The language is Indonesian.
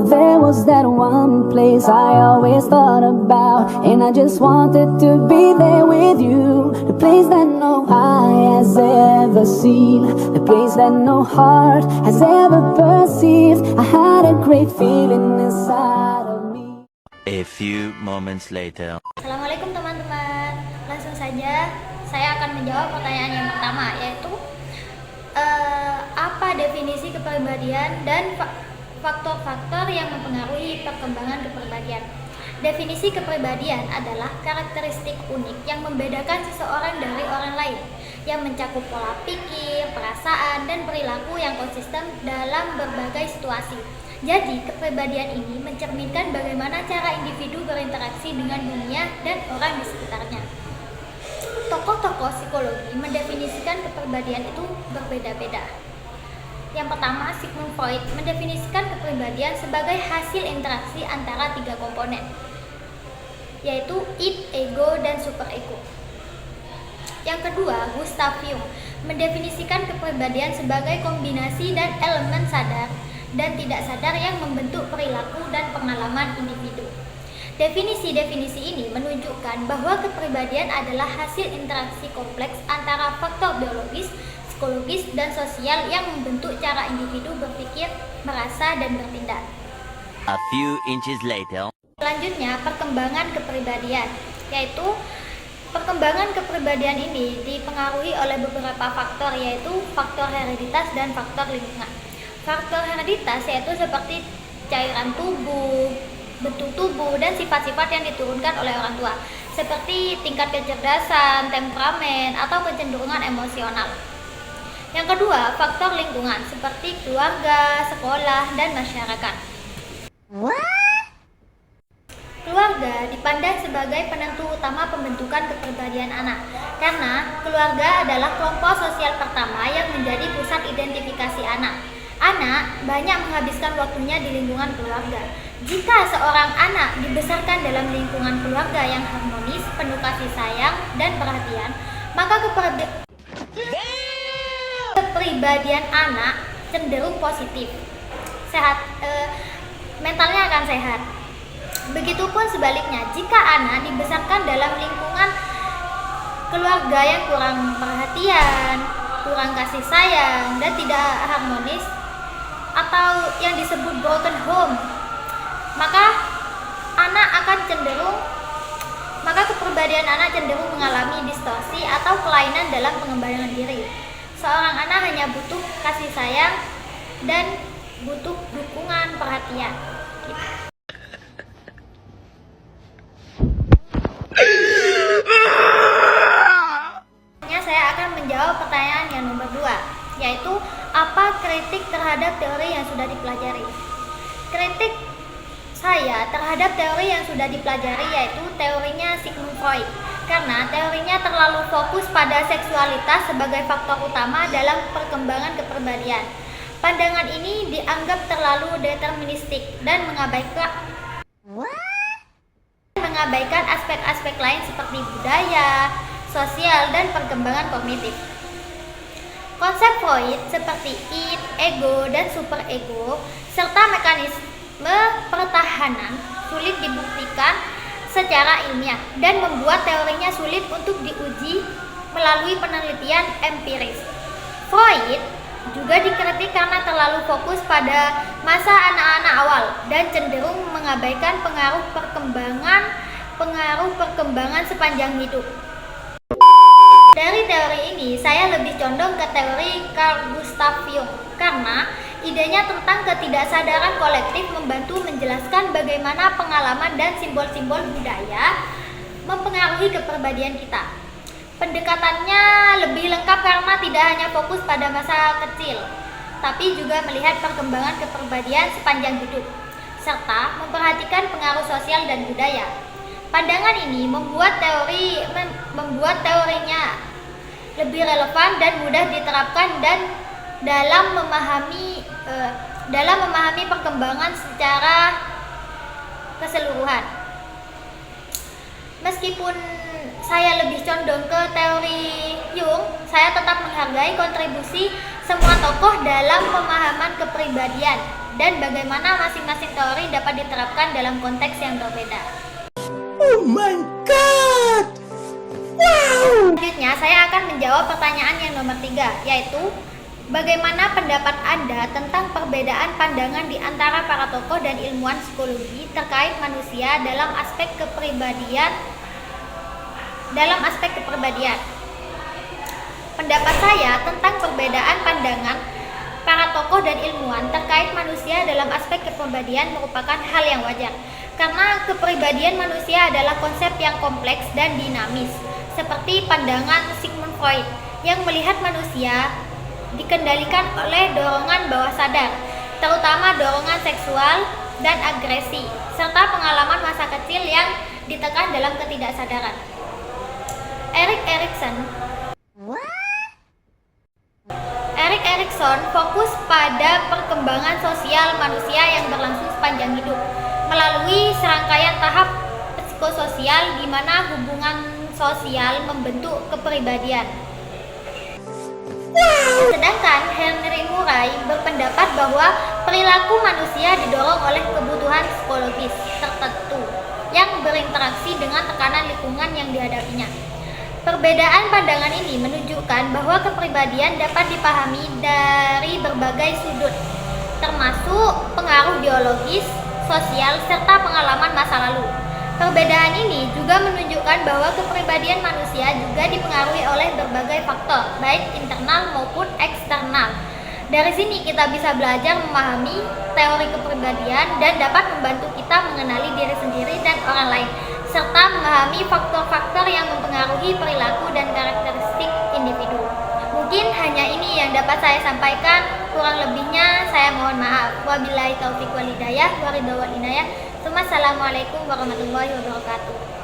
There was that one place I always thought about, and I just wanted to be there with you. The place that no eye has ever seen, the place that no heart has ever perceived. I had a great feeling inside of me. A few moments later. Assalamualaikum teman-teman. Langsung saja saya akan menjawab pertanyaan yang pertama, yaitu apa definisi kepribadian dan faktor-faktor yang mempengaruhi perkembangan kepribadian. Definisi kepribadian adalah karakteristik unik yang membedakan seseorang dari orang lain, yang mencakup pola pikir, perasaan, dan perilaku yang konsisten dalam berbagai situasi. Jadi, kepribadian ini mencerminkan bagaimana cara individu berinteraksi dengan dunia dan orang di sekitarnya. Tokoh-tokoh psikologi mendefinisikan kepribadian itu berbeda-beda. Yang pertama, Sigmund Freud mendefinisikan kepribadian sebagai hasil interaksi antara tiga komponen, yaitu id, ego, dan superego. Yang kedua, Gustav Jung mendefinisikan kepribadian sebagai kombinasi dan elemen sadar dan tidak sadar yang membentuk perilaku dan pengalaman individu. Definisi-definisi ini menunjukkan bahwa kepribadian adalah hasil interaksi kompleks antara faktor biologis, psikologis, dan sosial yang membentuk cara individu berpikir, merasa, dan bertindak. A few inches later. Selanjutnya, perkembangan kepribadian, yaitu perkembangan kepribadian ini dipengaruhi oleh beberapa faktor, yaitu faktor hereditas dan faktor lingkungan. Faktor hereditas yaitu seperti cairan tubuh, bentuk tubuh, dan sifat-sifat yang diturunkan oleh orang tua, seperti tingkat kecerdasan, temperamen, atau kecenderungan emosional. Yang kedua, faktor lingkungan seperti keluarga, sekolah, dan masyarakat. Keluarga dipandang sebagai penentu utama pembentukan kepribadian anak, karena keluarga adalah kelompok sosial pertama yang menjadi pusat identifikasi anak. Anak banyak menghabiskan waktunya di lingkungan keluarga. Jika seorang anak dibesarkan dalam lingkungan keluarga yang harmonis, penuh kasih sayang dan perhatian, maka kepribadian anak cenderung positif, mentalnya akan sehat. Begitupun sebaliknya, jika anak dibesarkan dalam lingkungan keluarga yang kurang perhatian, kurang kasih sayang, dan tidak harmonis, atau yang disebut broken home, maka kepribadian anak cenderung mengalami distorsi atau kelainan dalam pengembangan diri. Seorang anak hanya butuh kasih sayang dan butuh dukungan perhatian. Saya akan menjawab pertanyaan yang nomor 2, yaitu apa kritik terhadap teori yang sudah dipelajari. Kritik saya terhadap teori yang sudah dipelajari yaitu teorinya Sigmund Freud, karena teorinya terlalu fokus pada seksualitas sebagai faktor utama dalam perkembangan kepribadian. Pandangan ini dianggap terlalu deterministik dan mengabaikan aspek-aspek lain seperti budaya, sosial, dan perkembangan kognitif. Konsep Freud seperti id, ego, dan superego, serta mekanisme pertahanan sulit dibuktikan secara ilmiah dan membuat teorinya sulit untuk diuji melalui penelitian empiris. Freud juga dikritik karena terlalu fokus pada masa anak-anak awal dan cenderung mengabaikan pengaruh perkembangan sepanjang hidup. Dari teori ini, saya lebih condong ke teori Carl Gustav Jung karena idenya tentang ketidaksadaran kolektif membantu menjelaskan bagaimana pengalaman dan simbol-simbol budaya mempengaruhi kepribadian kita. Pendekatannya lebih lengkap karena tidak hanya fokus pada masa kecil, tapi juga melihat perkembangan kepribadian sepanjang hidup, serta memperhatikan pengaruh sosial dan budaya. Pandangan ini membuat teorinya lebih relevan dan mudah diterapkan dan dalam memahami perkembangan secara keseluruhan. Meskipun saya lebih condong ke teori Jung, saya tetap menghargai kontribusi semua tokoh dalam pemahaman kepribadian dan bagaimana masing-masing teori dapat diterapkan dalam konteks yang berbeda. Oh my god! Wow! Selanjutnya, saya akan menjawab pertanyaan yang nomor 3, yaitu bagaimana pendapat Anda tentang perbedaan pandangan di antara para tokoh dan ilmuwan psikologi terkait manusia dalam aspek kepribadian? Pendapat saya tentang perbedaan pandangan para tokoh dan ilmuwan terkait manusia dalam aspek kepribadian merupakan hal yang wajar, karena kepribadian manusia adalah konsep yang kompleks dan dinamis, seperti pandangan Sigmund Freud yang melihat manusia dikendalikan oleh dorongan bawah sadar, terutama dorongan seksual dan agresi, serta pengalaman masa kecil yang ditekan dalam ketidaksadaran. Erik Erikson fokus pada perkembangan sosial manusia yang berlangsung sepanjang hidup melalui serangkaian tahap psikososial di mana hubungan sosial membentuk kepribadian. Sedangkan Henry Murray berpendapat bahwa perilaku manusia didorong oleh kebutuhan psikologis tertentu yang berinteraksi dengan tekanan lingkungan yang dihadapinya. Perbedaan pandangan ini menunjukkan bahwa kepribadian dapat dipahami dari berbagai sudut, termasuk pengaruh biologis, sosial, serta pengalaman masa lalu. Perbedaan ini juga menunjukkan bahwa kepribadian manusia juga dipengaruhi oleh berbagai faktor, baik internal maupun eksternal. Dari sini kita bisa belajar memahami teori kepribadian dan dapat membantu kita mengenali diri sendiri dan orang lain, serta memahami faktor-faktor yang mempengaruhi perilaku dan karakteristik individu. Mungkin hanya ini yang dapat saya sampaikan, kurang lebihnya saya mohon maaf. Wabillahi taufiq wal hidayah, waridha wal inayah. Assalamualaikum warahmatullahi wabarakatuh.